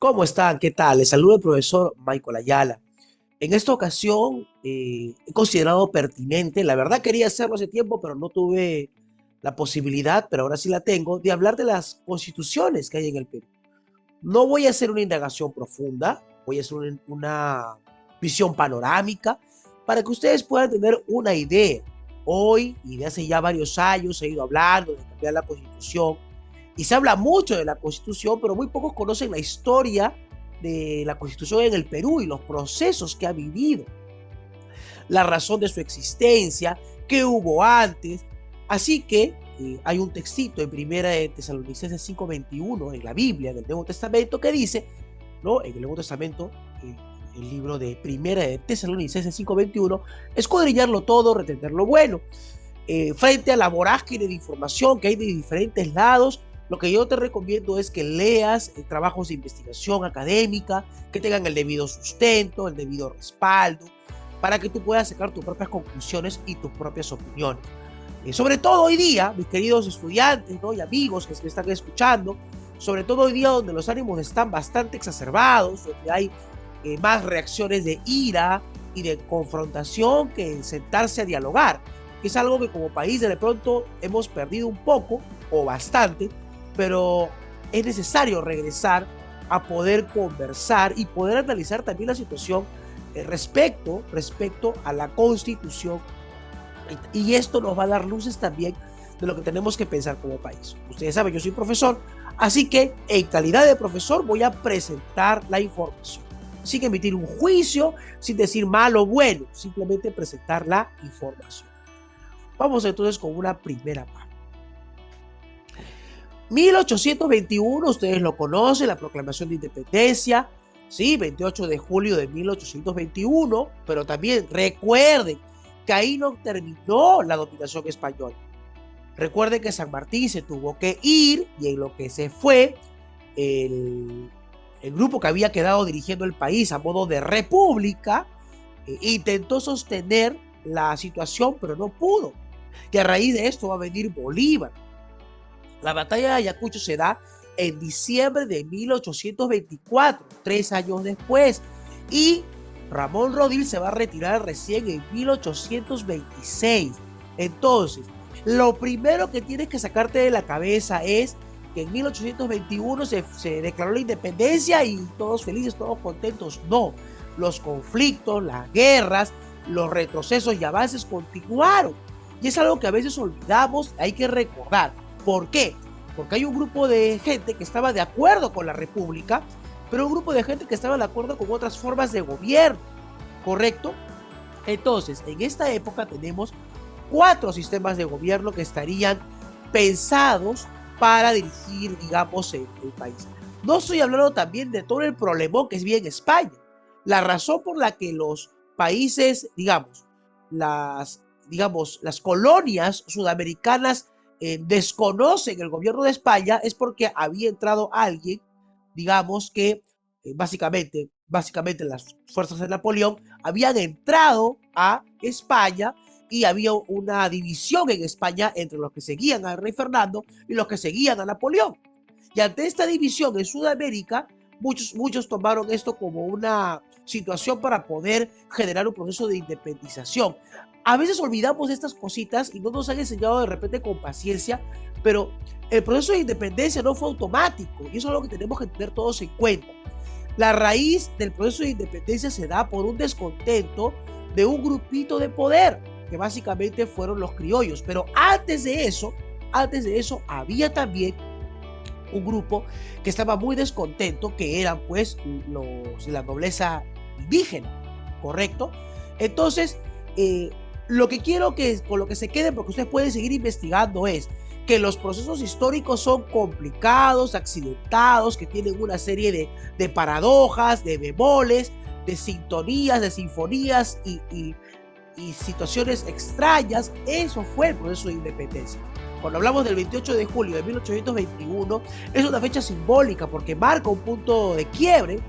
¿Cómo están? ¿Qué tal? Les saluda el profesor Michael Ayala. En esta ocasión he considerado pertinente, la verdad quería hacerlo hace tiempo, pero no tuve la posibilidad, pero ahora sí la tengo, de hablar de las constituciones que hay en el Perú. No voy a hacer una indagación profunda, voy a hacer una visión panorámica para que ustedes puedan tener una idea. Hoy, y de hace ya varios años, he ido hablando de cambiar la constitución y se habla mucho de la constitución, pero muy pocos conocen la historia de la constitución en el Perú y los procesos que ha vivido, la razón de su existencia, qué hubo antes. Así que hay un textito en Primera de Tesalonicenses 5:21 en la Biblia del Nuevo Testamento que dice, ¿no? En el Nuevo Testamento, el libro de Primera de Tesalonicenses 5:21, escudriñarlo todo, retener lo bueno. Frente a la vorágine de información que hay de diferentes lados, lo que yo te recomiendo es que leas trabajos de investigación académica, que tengan el debido sustento, el debido respaldo, para que tú puedas sacar tus propias conclusiones y tus propias opiniones. Sobre todo hoy día, mis queridos estudiantes, ¿no? Y amigos que me están escuchando, sobre todo hoy día donde los ánimos están bastante exacerbados, donde hay más reacciones de ira y de confrontación que en sentarse a dialogar, que es algo que como país de pronto hemos perdido un poco o bastante, pero es necesario regresar a poder conversar y poder analizar también la situación respecto a la Constitución, y esto nos va a dar luces también de lo que tenemos que pensar como país. Ustedes saben, yo soy profesor, así que en calidad de profesor voy a presentar la información, sin emitir un juicio, sin decir malo o bueno, simplemente presentar la información. Vamos entonces con una primera parte. 1821, ustedes lo conocen, la proclamación de independencia, sí, 28 de julio de 1821, pero también recuerden que ahí no terminó la dominación española. Recuerden que San Martín se tuvo que ir y en lo que se fue, el grupo que había quedado dirigiendo el país a modo de república, intentó sostener la situación, pero no pudo. Y a raíz de esto va a venir Bolívar. La batalla de Ayacucho se da en diciembre de 1824, 3 años después, y Ramón Rodil se va a retirar recién en 1826. Entonces, lo primero que tienes que sacarte de la cabeza es que en 1821 se declaró la independencia y todos felices, todos contentos. No, los conflictos, las guerras, los retrocesos y avances continuaron. Y es algo que a veces olvidamos, hay que recordar. ¿Por qué? Porque hay un grupo de gente que estaba de acuerdo con la república, pero un grupo de gente que estaba de acuerdo con otras formas de gobierno, ¿correcto? Entonces, en esta época tenemos 4 sistemas de gobierno que estarían pensados para dirigir, digamos, el país. No estoy hablando también de todo el problemón que es bien España. La razón por la que los países, las colonias sudamericanas desconocen el gobierno de España es porque había entrado alguien, digamos que básicamente las fuerzas de Napoleón habían entrado a España y había una división en España entre los que seguían al rey Fernando y los que seguían a Napoleón. Y ante esta división en Sudamérica, muchos tomaron esto como una situación para poder generar un proceso de independización. A veces olvidamos estas cositas y no nos han enseñado de repente con paciencia, pero el proceso de independencia no fue automático y eso es lo que tenemos que tener todos en cuenta. La raíz del proceso de independencia se da por un descontento de un grupito de poder, que básicamente fueron los criollos. Pero antes de eso había también un grupo que estaba muy descontento, que eran pues la nobleza indígena, ¿correcto? Entonces, lo que quiero que con lo que se queden, porque ustedes pueden seguir investigando, es que los procesos históricos son complicados, accidentados, que tienen una serie de paradojas, de bemoles, de sintonías, de sinfonías y situaciones extrañas. Eso fue el proceso de independencia. Cuando hablamos del 28 de julio de 1821, es una fecha simbólica porque marca un punto de quiebre,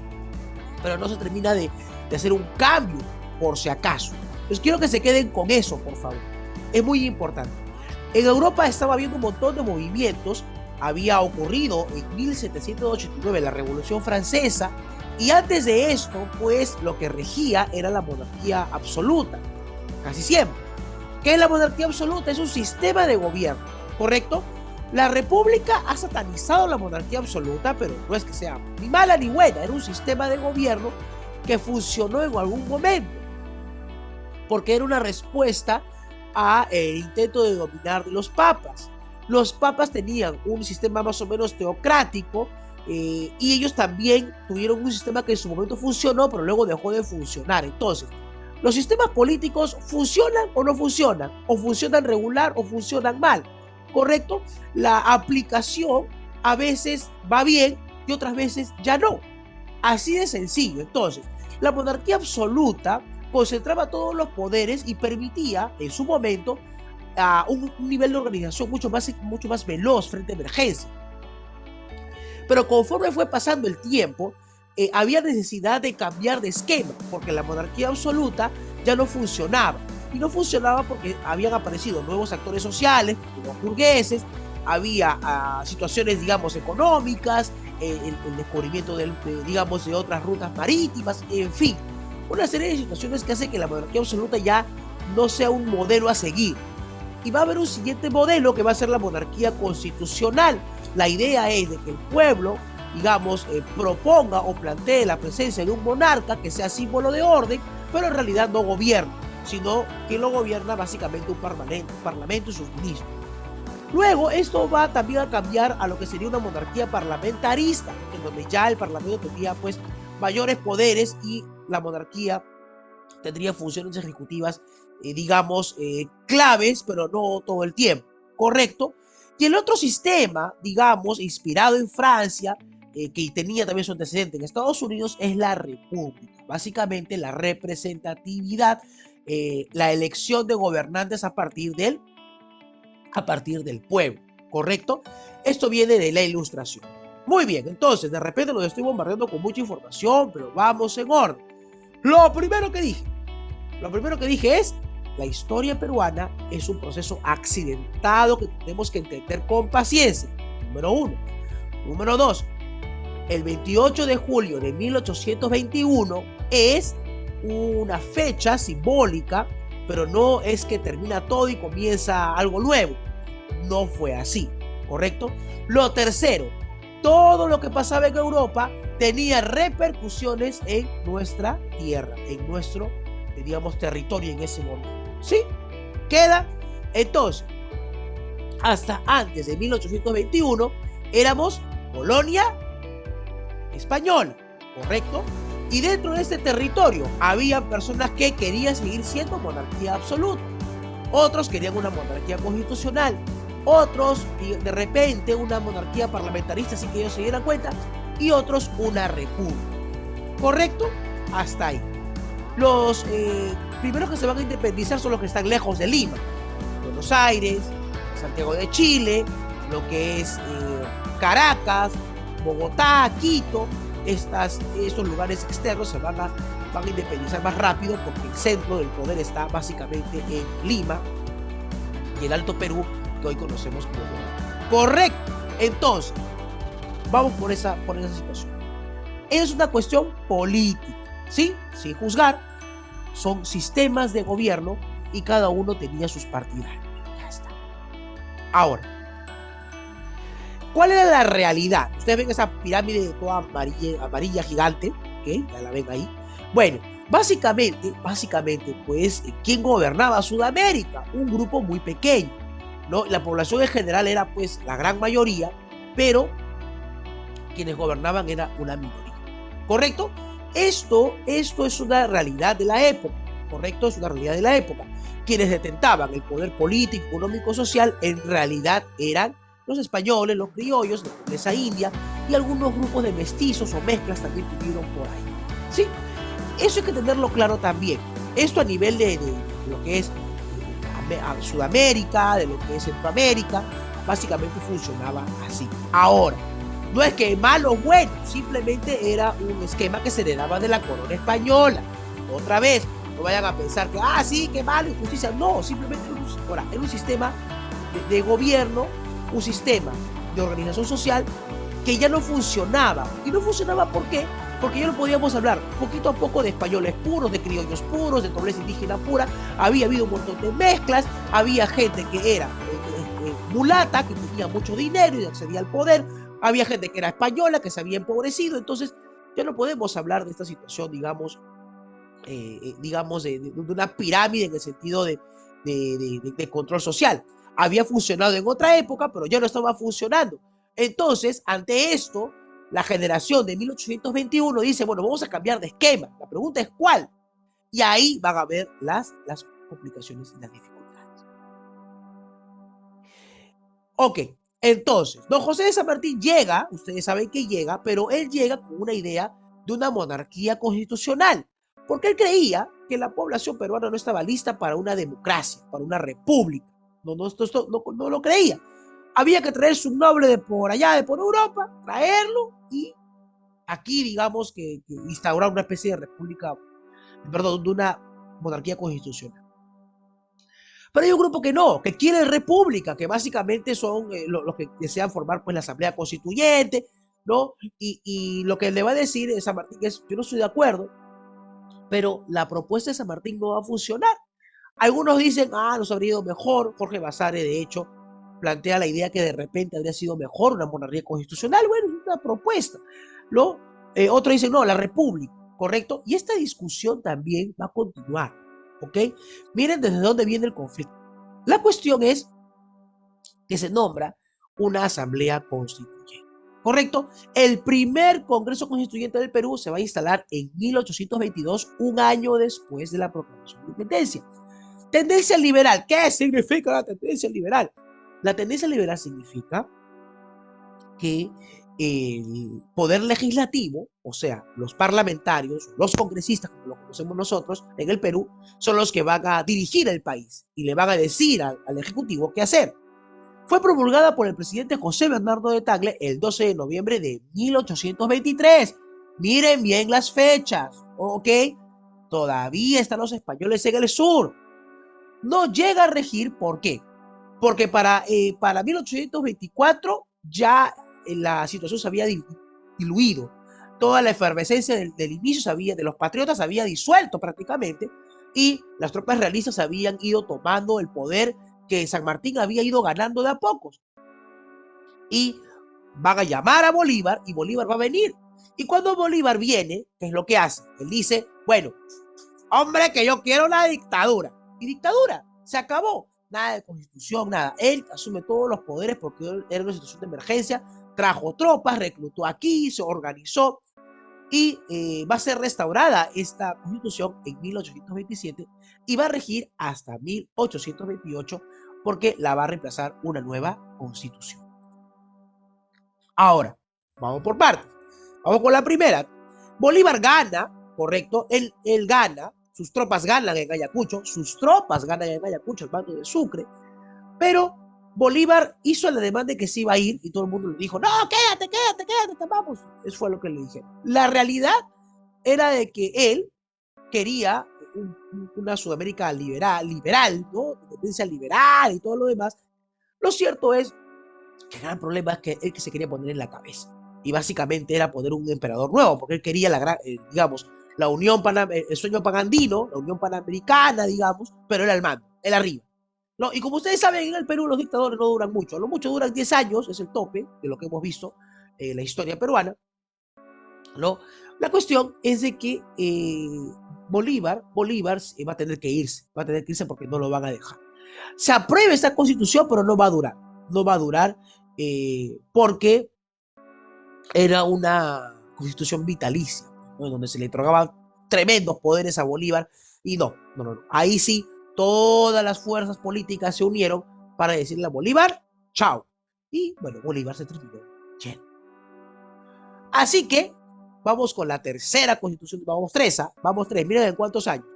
pero no se termina de hacer un cambio, por si acaso. Entonces quiero que se queden con eso, por favor. Es muy importante. En Europa estaba habiendo un montón de movimientos había ocurrido en 1789 la Revolución Francesa, y antes de esto, pues lo que regía era la monarquía absoluta, casi siempre. ¿Qué es la monarquía absoluta? Es un sistema de gobierno, ¿correcto? La república ha satanizado la monarquía absoluta, pero no es que sea ni mala ni buena, era un sistema de gobierno que funcionó en algún momento, porque era una respuesta a el intento de dominar de los papas. Los papas tenían un sistema más o menos teocrático, y ellos también tuvieron un sistema que en su momento funcionó, pero luego dejó de funcionar. Entonces, los sistemas políticos funcionan o no funcionan, o funcionan regular o funcionan mal, ¿correcto? La aplicación a veces va bien y otras veces ya no. Así de sencillo. Entonces, la monarquía absoluta concentraba todos los poderes y permitía en su momento un nivel de organización mucho más veloz frente a emergencias. Pero conforme fue pasando el tiempo, había necesidad de cambiar de esquema, porque la monarquía absoluta ya no funcionaba. Y no funcionaba porque habían aparecido nuevos actores sociales, los burgueses, había situaciones, digamos, económicas, el descubrimiento digamos, de otras rutas marítimas, en fin, una serie de situaciones que hacen que la monarquía absoluta ya no sea un modelo a seguir. Y va a haber un siguiente modelo que va a ser la monarquía constitucional. La idea es de que el pueblo, digamos, proponga o plantee la presencia de un monarca que sea símbolo de orden, pero en realidad no gobierna, sino que lo gobierna básicamente un parlamento y sus ministros. Luego, esto va también a cambiar a lo que sería una monarquía parlamentarista, en donde ya el parlamento tendría pues mayores poderes y la monarquía tendría funciones ejecutivas, digamos, claves, pero no todo el tiempo, ¿correcto? Y el otro sistema, digamos, inspirado en Francia, que tenía también su antecedente en Estados Unidos, es la república. Básicamente la representatividad, la elección de gobernantes a partir del pueblo, ¿correcto? Esto viene de la Ilustración. Muy bien, entonces, de repente los estoy bombardeando con mucha información, pero vamos en orden. Lo primero que dije es: la historia peruana es un proceso accidentado que tenemos que entender con paciencia. Número 1. Número 2. El 28 de julio de 1821 es una fecha simbólica, pero no es que termina todo y comienza algo nuevo. No fue así, ¿correcto? Lo tercero, todo lo que pasaba en Europa tenía repercusiones en nuestra tierra, en nuestro, digamos, territorio en ese momento. ¿Sí? ¿Queda? Entonces, hasta antes de 1821 éramos colonia española, ¿correcto? Y dentro de este territorio había personas que querían seguir siendo monarquía absoluta, otros querían una monarquía constitucional, otros de repente una monarquía parlamentarista sin que ellos se dieran cuenta, y otros una república, ¿correcto? Hasta ahí. Los primeros que se van a independizar son los que están lejos de Lima: Buenos Aires, Santiago de Chile, lo que es Caracas, Bogotá, Quito. Estos lugares externos se van a independizar más rápido, porque el centro del poder está básicamente en Lima y el Alto Perú, que hoy conocemos como Bolivia. Correcto. Entonces, vamos por esa situación. Es una cuestión política, ¿sí? Sin juzgar. Son sistemas de gobierno y cada uno tenía sus partidarios. Ya está. Ahora, ¿cuál era la realidad? Ustedes ven esa pirámide toda amarilla gigante, ¿ok? Ya la ven ahí. Bueno, básicamente, pues, ¿quién gobernaba Sudamérica? Un grupo muy pequeño, ¿no? La población en general era, pues, la gran mayoría, pero quienes gobernaban era una minoría, ¿correcto? Esto es una realidad de la época, ¿correcto? Es una realidad de la época. Quienes detentaban el poder político, económico, social, en realidad eran los españoles, los criollos, la nobleza india, y algunos grupos de mestizos o mezclas también tuvieron por ahí, ¿sí? Eso hay que tenerlo claro también. Esto a nivel de lo que es Sudamérica, de lo que es Centroamérica, básicamente funcionaba así. Ahora, no es que malo o bueno, simplemente era un esquema que se heredaba de la corona española. Otra vez, no vayan a pensar que, sí, qué malo, injusticia. No, simplemente era un sistema de gobierno, un sistema de organización social que ya no funcionaba. ¿Y no funcionaba por qué? Porque ya no podíamos hablar poquito a poco de españoles puros, de criollos puros, de nobleza indígena pura. Había habido un montón de mezclas, había gente que era mulata, que tenía mucho dinero y accedía al poder, había gente que era española, que se había empobrecido. Entonces ya no podemos hablar de esta situación, digamos de una pirámide en el sentido de control social. Había funcionado en otra época, pero ya no estaba funcionando. Entonces, ante esto, la generación de 1821 dice, bueno, vamos a cambiar de esquema. La pregunta es ¿cuál? Y ahí van a ver las complicaciones y las dificultades. Ok, entonces, don José de San Martín llega, ustedes saben que llega, pero él llega con una idea de una monarquía constitucional, porque él creía que la población peruana no estaba lista para una democracia, para una república. No lo creía. Había que traerse un noble de por allá, de por Europa, traerlo y aquí, digamos, que instaurar una especie de república, perdón, de una monarquía constitucional. Pero hay un grupo que no, que quiere república, que básicamente son los que desean formar pues la asamblea constituyente, ¿no? Y lo que le va a decir San Martín es, yo no estoy de acuerdo, pero la propuesta de San Martín no va a funcionar. Algunos dicen, nos habría ido mejor. Jorge Basadre, de hecho, plantea la idea que de repente habría sido mejor una monarquía constitucional. Bueno, es una propuesta, ¿no? Otros dicen, no, la república, ¿correcto? Y esta discusión también va a continuar, ¿ok? Miren desde dónde viene el conflicto. La cuestión es que se nombra una asamblea constituyente, ¿correcto? El primer Congreso Constituyente del Perú se va a instalar en 1822, un año después de la proclamación de independencia. Tendencia liberal. ¿Qué significa la tendencia liberal? La tendencia liberal significa que el poder legislativo, o sea, los parlamentarios, los congresistas, como lo conocemos nosotros en el Perú, son los que van a dirigir el país y le van a decir al Ejecutivo qué hacer. Fue promulgada por el presidente José Bernardo de Tagle el 12 de noviembre de 1823. Miren bien las fechas, ¿ok? Todavía están los españoles en el sur. No llega a regir, ¿por qué? Porque para 1824 ya la situación se había diluido. Toda la efervescencia del inicio de los patriotas se había disuelto prácticamente y las tropas realistas habían ido tomando el poder que San Martín había ido ganando de a pocos. Y van a llamar a Bolívar y Bolívar va a venir. Y cuando Bolívar viene, ¿qué es lo que hace? Él dice, bueno, hombre, que yo quiero una dictadura. Y dictadura, se acabó. Nada de constitución, nada. Él asume todos los poderes porque era una situación de emergencia, trajo tropas, reclutó aquí, se organizó y va a ser restaurada esta constitución en 1827 y va a regir hasta 1828 porque la va a reemplazar una nueva constitución. Ahora, vamos por partes. Vamos con la primera. Bolívar gana, correcto, él gana, sus tropas ganan en Ayacucho, el bando de Sucre, pero Bolívar hizo la demanda de que se iba a ir y todo el mundo le dijo, no, quédate, vamos. Eso fue lo que le dijeron. La realidad era de que él quería una Sudamérica liberal, ¿no? Tendencia liberal y todo lo demás. Lo cierto es que el gran problema es que él que se quería poner en la cabeza. Y básicamente era poner un emperador nuevo, porque él quería digamos, la unión el sueño panandino, la unión panamericana, digamos, pero él al mando, él arriba. ¿No? Y como ustedes saben, en el Perú los dictadores no duran mucho, a lo mucho duran 10 años, es el tope de lo que hemos visto en la historia peruana, ¿no? La cuestión es de que Bolívar va a tener que irse, porque no lo van a dejar. Se aprueba esta constitución, pero no va a durar porque era una constitución vitalicia, ¿no? Donde se le otorgaban tremendos poderes a Bolívar y no. Ahí sí, todas las fuerzas políticas se unieron para decirle a Bolívar, chao. Y bueno, Bolívar se terminó yendo. Así que vamos con la tercera constitución, vamos tres, miren en cuántos años.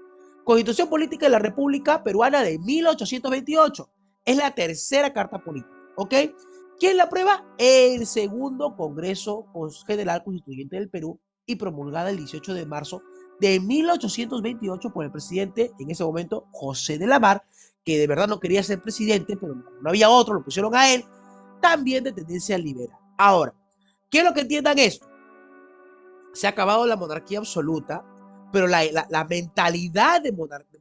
Constitución Política de la República Peruana de 1828. Es la tercera carta política, ¿ok? ¿Quién la aprueba? El segundo Congreso General Constituyente del Perú y promulgada el 18 de marzo de 1828 por el presidente, en ese momento, José de la Mar, que de verdad no quería ser presidente, pero no había otro, lo pusieron a él. también de tendencia liberal. Ahora, quiero que entiendan esto. Se ha acabado la monarquía absoluta, pero la mentalidad de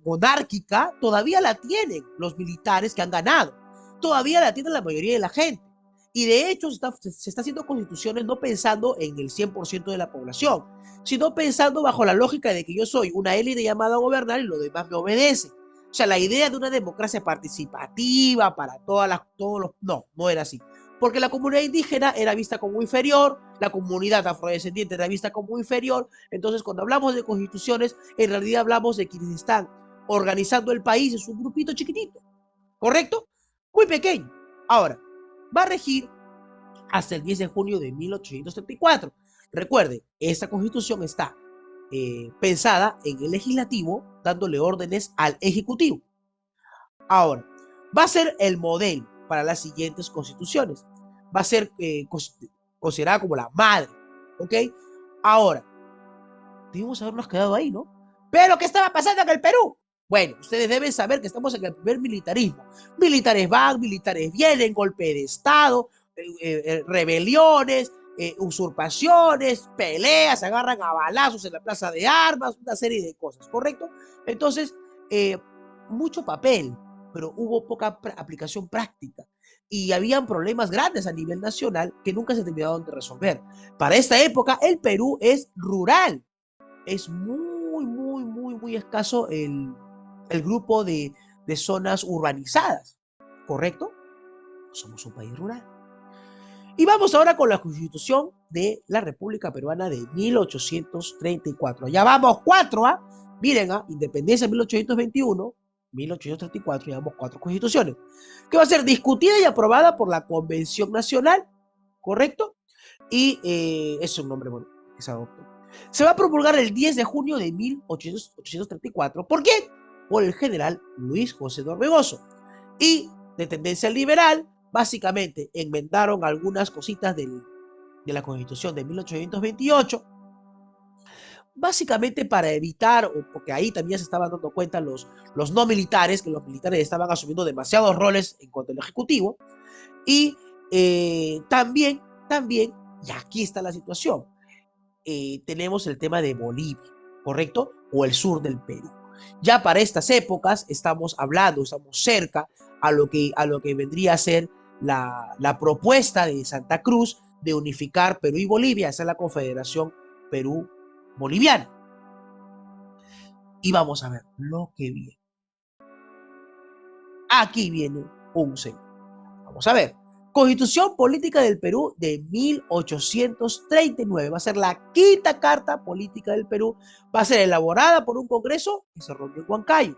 monárquica todavía la tienen los militares que han ganado. Todavía la tiene la mayoría de la gente. Y de hecho se está haciendo constituciones no pensando en el 100% de la población, sino pensando bajo la lógica de que yo soy una élite llamada a gobernar y los demás me obedecen. O sea, la idea de una democracia participativa para no era así. Porque la comunidad indígena era vista como inferior, la comunidad afrodescendiente era vista como inferior. Entonces, cuando hablamos de constituciones, en realidad hablamos de quienes están organizando el país, es un grupito chiquitito, ¿correcto? Muy pequeño. Ahora, va a regir hasta el 10 de junio de 1834. Recuerde, esta constitución está pensada en el legislativo, dándole órdenes al ejecutivo. Ahora, va a ser el modelo para las siguientes constituciones. Va a ser considerada como la madre, ¿ok? Ahora, debimos habernos quedado ahí, ¿no? Pero, ¿qué estaba pasando en el Perú? Bueno, ustedes deben saber que estamos en el primer militarismo. Militares van, militares vienen, golpe de Estado, rebeliones, usurpaciones, peleas, se agarran a balazos en la plaza de armas, una serie de cosas, ¿correcto? Entonces, mucho papel, pero hubo poca aplicación práctica y habían problemas grandes a nivel nacional que nunca se terminaron de resolver. Para esta época, el Perú es rural, es muy escaso el grupo de zonas urbanizadas, ¿correcto? Somos un país rural. Y vamos ahora con la Constitución de la República Peruana de 1834. Ya vamos 4, ¿ah? Miren, independencia 1821, 1834, llevamos 4 constituciones, que va a ser discutida y aprobada por la Convención Nacional, ¿correcto? Y es un nombre bueno que se adoptó. Se va a promulgar el 10 de junio de 1834. ¿Por qué? Por el general Luis José de Orbegoso. Y de tendencia liberal, básicamente enmendaron algunas cositas de la Constitución de 1828, básicamente para evitar, porque ahí también se estaban dando cuenta los no militares, que los militares estaban asumiendo demasiados roles en cuanto al Ejecutivo, y también, y aquí está la situación, tenemos el tema de Bolivia, ¿correcto? O el sur del Perú. Ya para estas épocas estamos cerca a lo que vendría a ser la propuesta de Santa Cruz de unificar Perú y Bolivia, esa es la Confederación Perú-Boliviana. Y vamos a ver lo que viene. Aquí viene un segundo. Vamos a ver. Constitución Política del Perú de 1839. Va a ser la quinta carta política del Perú. Va a ser elaborada por un congreso que se reunió en Huancayo,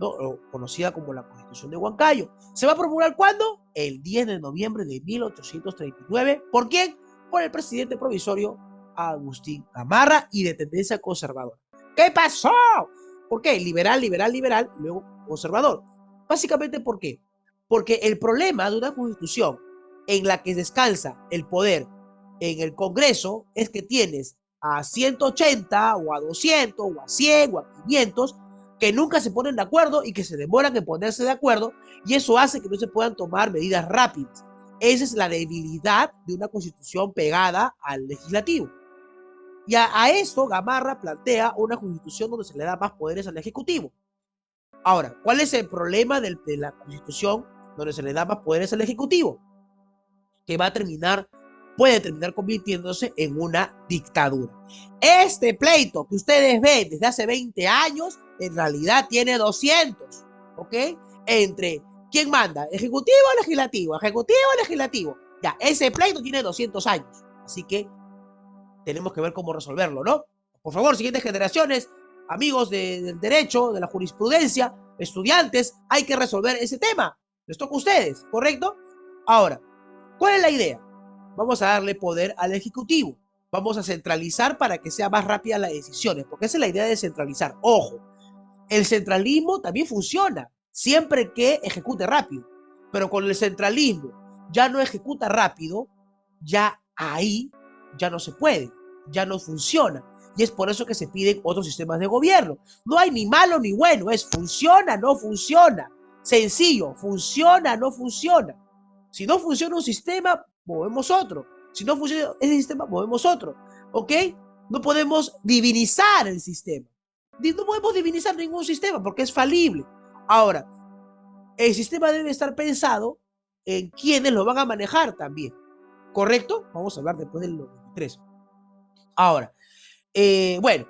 ¿no? Conocida como la Constitución de Huancayo. ¿Se va a promulgar cuándo? El 10 de noviembre de 1839. ¿Por quién? Por el presidente provisorio Agustín Gamarra y de tendencia conservadora. ¿Qué pasó? ¿Por qué? Liberal, luego conservador. Básicamente, ¿por qué? Porque el problema de una constitución en la que descansa el poder en el Congreso es que tienes a 180 o a 200 o a 100 o a 500 que nunca se ponen de acuerdo y que se demoran en ponerse de acuerdo, y eso hace que no se puedan tomar medidas rápidas. Esa es la debilidad de una constitución pegada al legislativo. Y a esto Gamarra plantea una constitución donde se le da más poderes al Ejecutivo. Ahora, ¿cuál es el problema de la constitución donde se le da más poderes al Ejecutivo? Que puede terminar convirtiéndose en una dictadura. Este pleito que ustedes ven desde hace 20 años, en realidad tiene 200, ¿ok? Entre ¿quién manda? ¿Ejecutivo o legislativo? ¿Ejecutivo o legislativo? Ya, ese pleito tiene 200 años. Así que tenemos que ver cómo resolverlo, ¿no? Por favor, siguientes generaciones, amigos del derecho, de la jurisprudencia, estudiantes, hay que resolver ese tema. Les toca a ustedes, ¿correcto? Ahora, ¿cuál es la idea? Vamos a darle poder al Ejecutivo. Vamos a centralizar para que sea más rápida las decisiones, porque esa es la idea de centralizar. Ojo, el centralismo también funciona siempre que ejecute rápido, pero con el centralismo ya no ejecuta rápido, ya ahí ya no se puede, ya no funciona. Y es por eso que se piden otros sistemas de gobierno. No hay ni malo ni bueno, es funciona, no funciona. Sencillo, funciona, no funciona. Si no funciona un sistema, movemos otro. Si no funciona ese sistema, movemos otro. ¿Ok? No podemos divinizar el sistema. No podemos divinizar ningún sistema porque es falible. Ahora, el sistema debe estar pensado en quienes lo van a manejar también. ¿Correcto? Vamos a hablar después del 93. Ahora, bueno,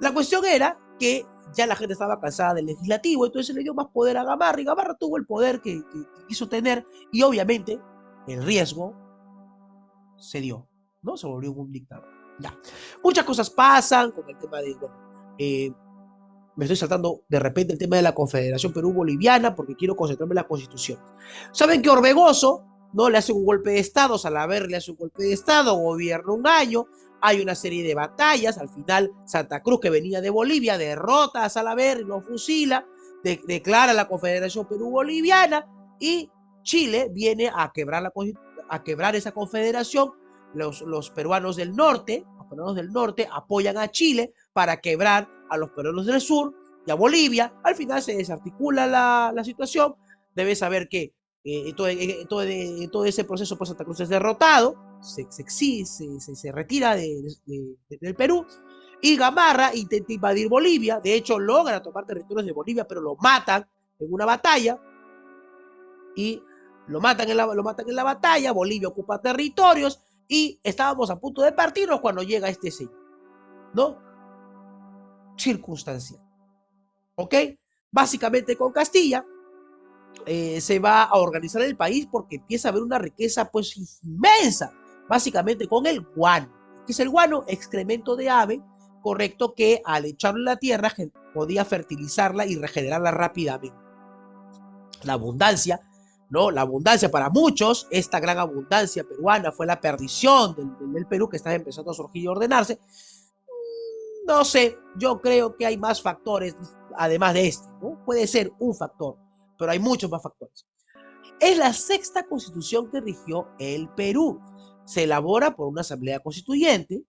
la cuestión era que ya la gente estaba cansada del legislativo, entonces se le dio más poder a Gamarra y Gamarra tuvo el poder que quiso tener y obviamente el riesgo se dio, ¿no? Se volvió un dictador. Ya. Muchas cosas pasan con el tema de, bueno, me estoy saltando de repente el tema de la Confederación Perú-Boliviana porque quiero concentrarme en la Constitución. Saben que Orbegoso, ¿no? Le hace un golpe de Estado, Salaverry le hace un golpe de Estado, gobierna un año, hay una serie de batallas, al final Santa Cruz, que venía de Bolivia, derrota a Salaverry, lo fusila, declara la Confederación Perú-Boliviana y Chile viene a quebrar esa confederación. Los peruanos del norte, los peruanos del norte apoyan a Chile para quebrar a los peruanos del sur y a Bolivia. Al final se desarticula la situación. Debes saber que todo ese proceso, pues Santa Cruz es derrotado, se retira del Perú y Gamarra intenta invadir Bolivia. De hecho, logra tomar territorios de Bolivia, pero lo matan en una batalla y lo matan en la batalla. Bolivia ocupa territorios y estábamos a punto de partirnos cuando llega este señor, ¿no? Circunstancial. ¿Ok? Básicamente con Castilla se va a organizar el país porque empieza a haber una riqueza pues inmensa, básicamente con el guano. ¿Qué es el guano? Excremento de ave, correcto, que al echarlo en la tierra podía fertilizarla y regenerarla rápidamente. La abundancia, ¿no? La abundancia para muchos, esta gran abundancia peruana fue la perdición del Perú que estaba empezando a surgir y ordenarse. No sé, yo creo que hay más factores además de este, ¿no? Puede ser un factor, pero hay muchos más factores. Es la sexta constitución que rigió el Perú. Se elabora por una asamblea constituyente,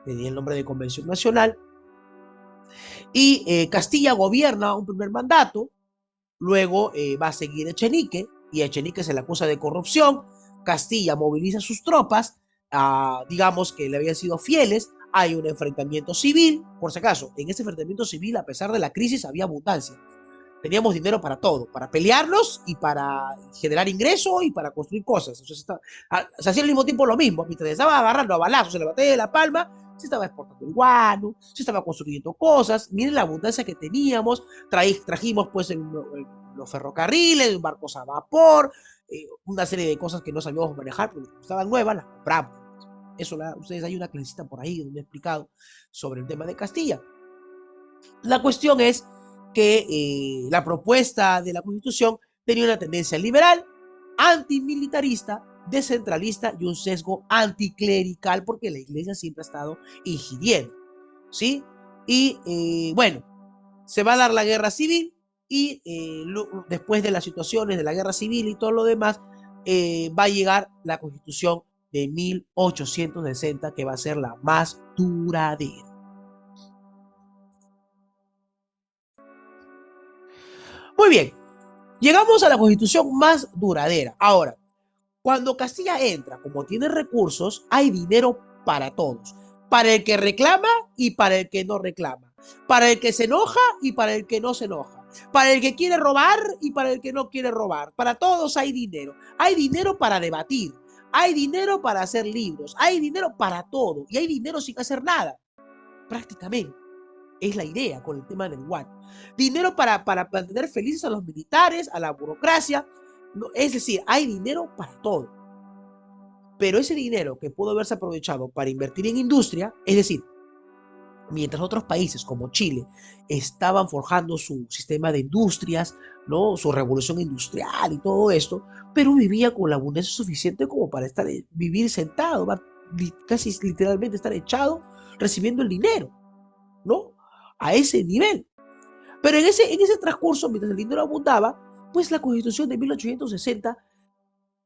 tenía el nombre de Convención Nacional, y Castilla gobierna un primer mandato, luego va a seguir Echenique, y a Echenique se le acusa de corrupción. Castilla moviliza sus tropas, digamos que le habían sido fieles. Hay un enfrentamiento civil, por si acaso, en ese enfrentamiento civil, a pesar de la crisis, había abundancia. Teníamos dinero para todo, para pelearnos y para generar ingreso y para construir cosas. Entonces, se hacía al mismo tiempo lo mismo. Mientras se estaba agarrando a balazos en la batalla de La Palma, se estaba exportando el guano, se estaba construyendo cosas. Miren la abundancia que teníamos. Trajimos pues los ferrocarriles, barcos a vapor, una serie de cosas que no sabíamos manejar, pero estaban nuevas, las compramos. Eso, ustedes hay una clasita por ahí donde he explicado sobre el tema de Castilla. La cuestión es que la propuesta de la Constitución tenía una tendencia liberal, antimilitarista, descentralista y un sesgo anticlerical, porque la iglesia siempre ha estado ingiriendo, ¿sí? Y bueno, se va a dar la guerra civil y después de las situaciones de la guerra civil y todo lo demás, va a llegar la Constitución de 1860, que va a ser la más duradera. Muy bien, llegamos a la constitución más duradera. Ahora, cuando Castilla entra, como tiene recursos, hay dinero para todos. Para el que reclama y para el que no reclama. Para el que se enoja y para el que no se enoja. Para el que quiere robar y para el que no quiere robar. Para todos hay dinero. Hay dinero para debatir. Hay dinero para hacer libros. Hay dinero para todo. Y hay dinero sin hacer nada. Prácticamente. Es la idea con el tema del guano. Dinero para mantener felices a los militares, a la burocracia. No, es decir, hay dinero para todo. Pero ese dinero que pudo haberse aprovechado para invertir en industria, es decir, mientras otros países como Chile estaban forjando su sistema de industrias, ¿no? Su revolución industrial y todo esto, Perú vivía con la abundancia suficiente como para vivir sentado, casi literalmente estar echado recibiendo el dinero, ¿no? A ese nivel. Pero en ese transcurso, mientras el dinero abundaba, pues la Constitución de 1860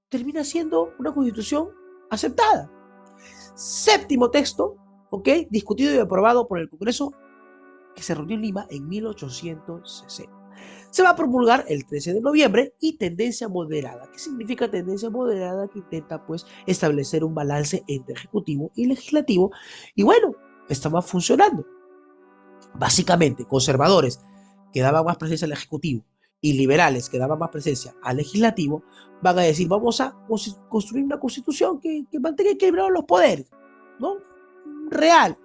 termina siendo una Constitución aceptada. Séptimo texto, ¿ok? Discutido y aprobado por el Congreso que se reunió en Lima en 1860. Se va a promulgar el 13 de noviembre y tendencia moderada. ¿Qué significa tendencia moderada? Que intenta pues establecer un balance entre ejecutivo y legislativo. Y bueno, estaba funcionando. Básicamente, conservadores que daban más presencia al ejecutivo y liberales que daban más presencia al legislativo van a decir, vamos a construir una constitución que mantenga equilibrados los poderes, ¿no? Real.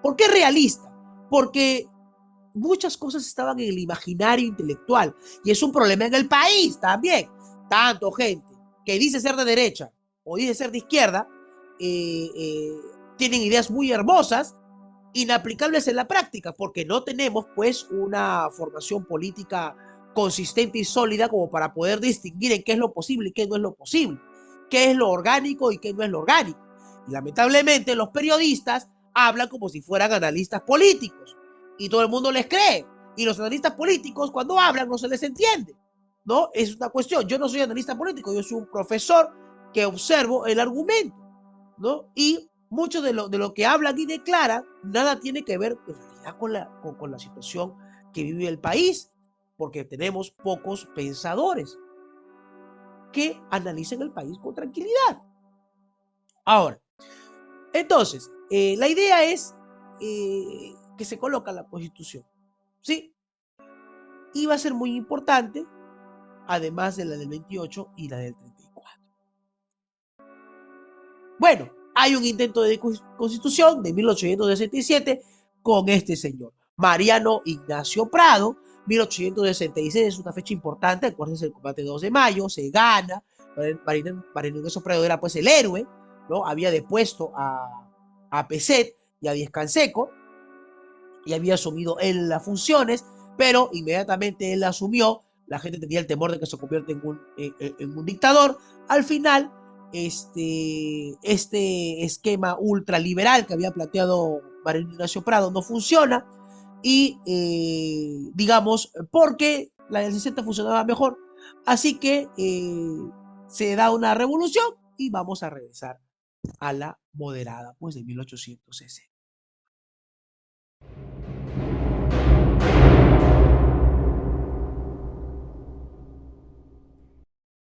¿Por qué realista? Porque muchas cosas estaban en el imaginario intelectual y es un problema en el país también. Tanto gente que dice ser de derecha o dice ser de izquierda tienen ideas muy hermosas, inaplicables en la práctica, porque no tenemos pues una formación política consistente y sólida como para poder distinguir en qué es lo posible y qué no es lo posible, qué es lo orgánico y qué no es lo orgánico. Y lamentablemente los periodistas hablan como si fueran analistas políticos y todo el mundo les cree. Y los analistas políticos cuando hablan no se les entiende, ¿no? Es una cuestión. Yo no soy analista político, yo soy un profesor que observo el argumento, ¿no? Y mucho de lo que hablan y declaran nada tiene que ver en realidad con la situación que vive el país, porque tenemos pocos pensadores que analicen el país con tranquilidad. Ahora, entonces, la idea es que se coloca la Constitución, ¿sí? Y va a ser muy importante, además de la del 28 y la del 34. Bueno, hay un intento de constitución de 1867 con este señor, Mariano Ignacio Prado. 1866 es una fecha importante, acuérdense del combate 2 de mayo, se gana. Mariano Ignacio Prado era pues el héroe, ¿no? Había depuesto a Peset y a Díez Canseco y había asumido él las funciones, pero inmediatamente él asumió, la gente tenía el temor de que se convierta en un dictador. Al final, este esquema ultraliberal que había planteado Mariano Ignacio Prado no funciona y, digamos, porque la del 60 funcionaba mejor. Así que se da una revolución y vamos a regresar a la moderada, pues de 1860.